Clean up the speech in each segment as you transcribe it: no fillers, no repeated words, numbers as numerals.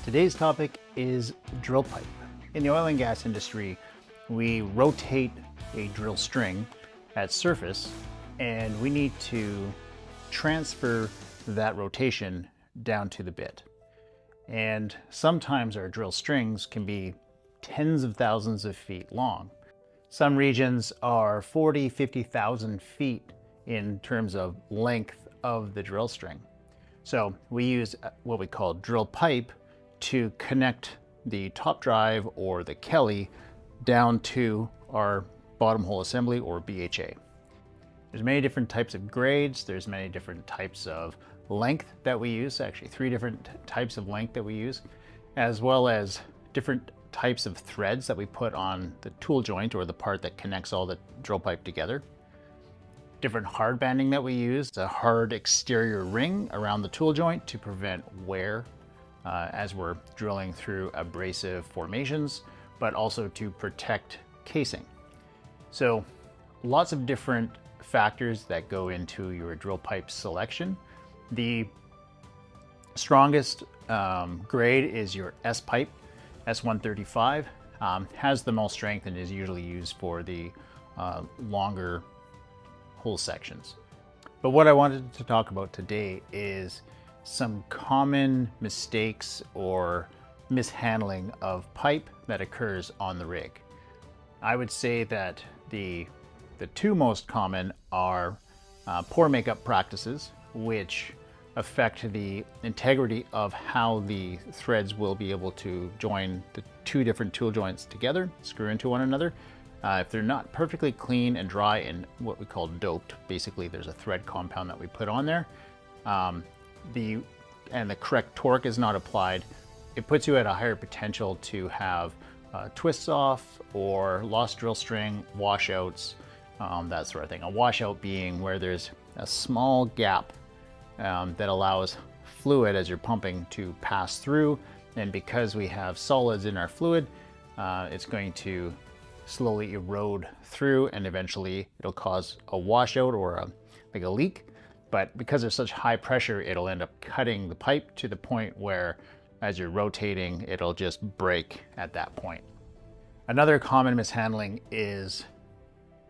Today's topic is drill pipe. In the oil and gas industry, we rotate a drill string at surface and we need to transfer that rotation down to the bit. And sometimes our drill strings can be tens of thousands of feet long. Some regions are 40, 50,000 feet in terms of length of the drill string. So we use what we call drill pipe to connect the top drive or the Kelly down to our bottom hole assembly or BHA. There's many different types of grades, there's many different types of length that we use, actually 3 different types of length that we use, as well as different types of threads that we put on the tool joint or the part that connects all the drill pipe together. Different hard banding that we use, a hard exterior ring around the tool joint to prevent wear as we're drilling through abrasive formations, but also to protect casing. So lots of different factors that go into your drill pipe selection. The strongest grade is your S pipe, S135, has the most strength and is usually used for the longer hole sections. But what I wanted to talk about today is some common mistakes or mishandling of pipe that occurs on the rig. I would say that the two most common are poor makeup practices, which affect the integrity of how the threads will be able to join the 2 different tool joints together, screw into one another. If they're not perfectly clean and dry and what we call doped, basically there's a thread compound that we put on there, and the correct torque is not applied, it puts you at a higher potential to have twists off or lost drill string, washouts, that sort of thing. A washout being where there's a small gap that allows fluid as you're pumping to pass through, and because we have solids in our fluid, it's going to slowly erode through and eventually it'll cause a washout or like a leak. But because there's such high pressure, it'll end up cutting the pipe to the point where as you're rotating, it'll just break at that point. Another common mishandling is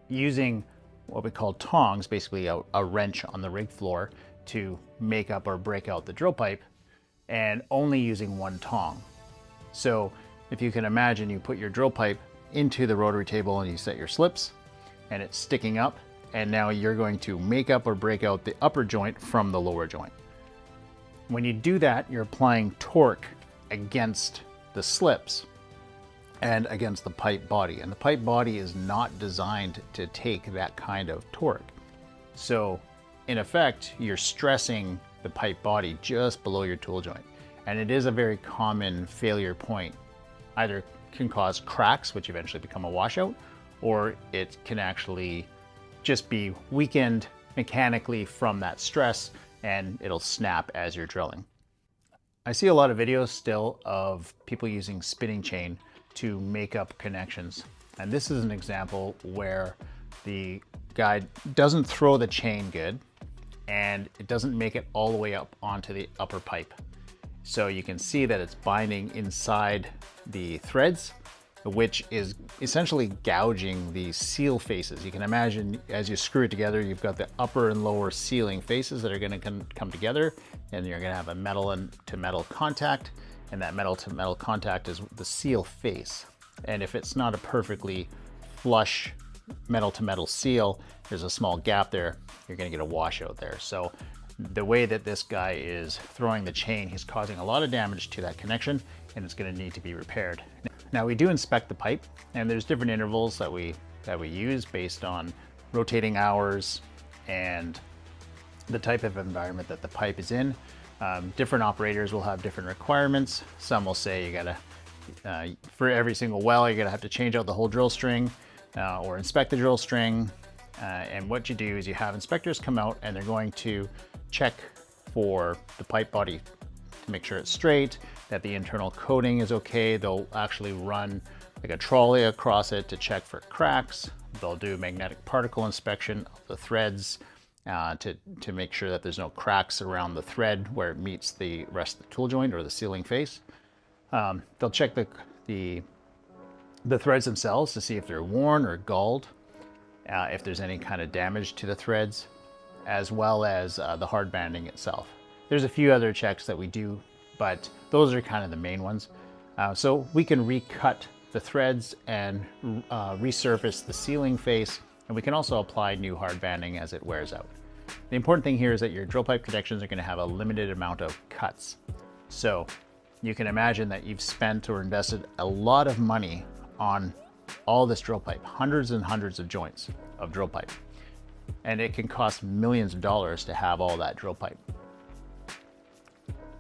using what we call tongs, basically a wrench on the rig floor, to make up or break out the drill pipe, and only using one tong. So if you can imagine, you put your drill pipe into the rotary table and you set your slips and it's sticking up, and now you're going to make up or break out the upper joint from the lower joint. When you do that, you're applying torque against the slips and against the pipe body, and the pipe body is not designed to take that kind of torque. So in effect, you're stressing the pipe body just below your tool joint, and it is a very common failure point. Either can cause cracks, which eventually become a washout, or it can actually just be weakened mechanically from that stress and it'll snap as you're drilling. I see a lot of videos still of people using spinning chain to make up connections, and this is an example where the guy doesn't throw the chain good and it doesn't make it all the way up onto the upper pipe. So you can see that it's binding inside the threads, which is essentially gouging the seal faces. You can imagine as you screw it together, you've got the upper and lower sealing faces that are going to come together, and you're going to have a metal to metal contact, and that metal to metal contact is the seal face. And if it's not a perfectly flush metal to metal seal, there's a small gap there, you're going to get a washout there. So the way that this guy is throwing the chain, he's causing a lot of damage to that connection, and it's going to need to be repaired. Now we do inspect the pipe, and there's different intervals that we use based on rotating hours and the type of environment that the pipe is in. Different operators will have different requirements. Some will say you gotta, for every single well, you're gonna have to change out the whole drill string or inspect the drill string. And what you do is you have inspectors come out and they're going to check for the pipe body to make sure it's straight, that the internal coating is okay. They'll actually run like a trolley across it to check for cracks. They'll do magnetic particle inspection of the threads to make sure that there's no cracks around the thread where it meets the rest of the tool joint or the sealing face. They'll check the threads themselves to see if they're worn or galled, if there's any kind of damage to the threads, as well as the hard banding itself. There's a few other checks that we do, but those are kind of the main ones. So we can recut the threads and resurface the sealing face, and we can also apply new hard banding as it wears out. The important thing here is that your drill pipe connections are going to have a limited amount of cuts. So you can imagine that you've spent or invested a lot of money on all this drill pipe, hundreds and hundreds of joints of drill pipe. And it can cost millions of dollars to have all that drill pipe.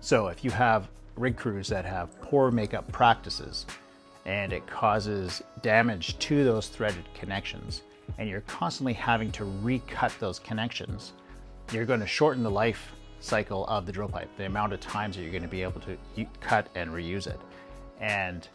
So if you have rig crews that have poor makeup practices and it causes damage to those threaded connections, and you're constantly having to recut those connections, you're going to shorten the life cycle of the drill pipe, the amount of times that you're going to be able to cut and reuse it. And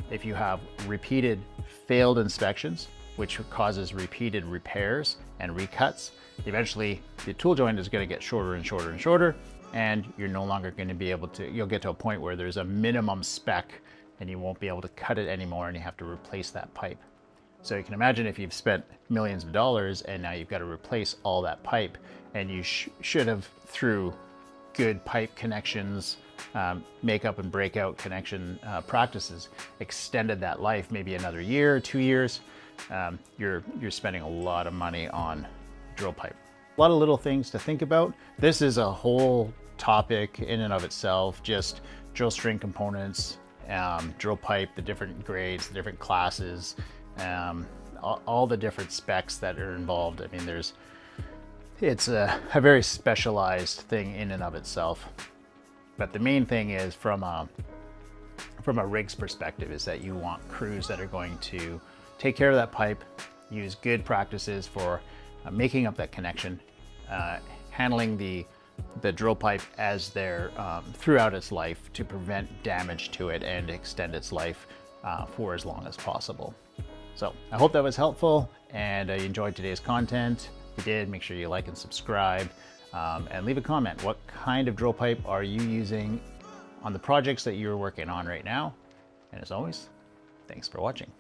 if you have repeated failed inspections, which causes repeated repairs and recuts, eventually the tool joint is going to get shorter and shorter and shorter, and you're no longer going to be able to, you'll get to a point where there's a minimum spec and you won't be able to cut it anymore, and you have to replace that pipe. So you can imagine if you've spent millions of dollars and now you've got to replace all that pipe, and you should have, through good pipe connections, makeup and breakout connection practices, extended that life maybe another year, 2 years. You're spending a lot of money on drill pipe. A lot of little things to think about. This is a whole topic in and of itself, just drill string components, drill pipe, the different grades, the different classes, all the different specs that are involved. I mean, it's a very specialized thing in and of itself. But the main thing is, from a rig's perspective, is that you want crews that are going to take care of that pipe, use good practices for making up that connection, handling the drill pipe as they're throughout its life to prevent damage to it and extend its life for as long as possible. So I hope that was helpful and you enjoyed today's content. If you did, make sure you like and subscribe, and leave a comment. What kind of drill pipe are you using on the projects that you're working on right now? And as always, thanks for watching.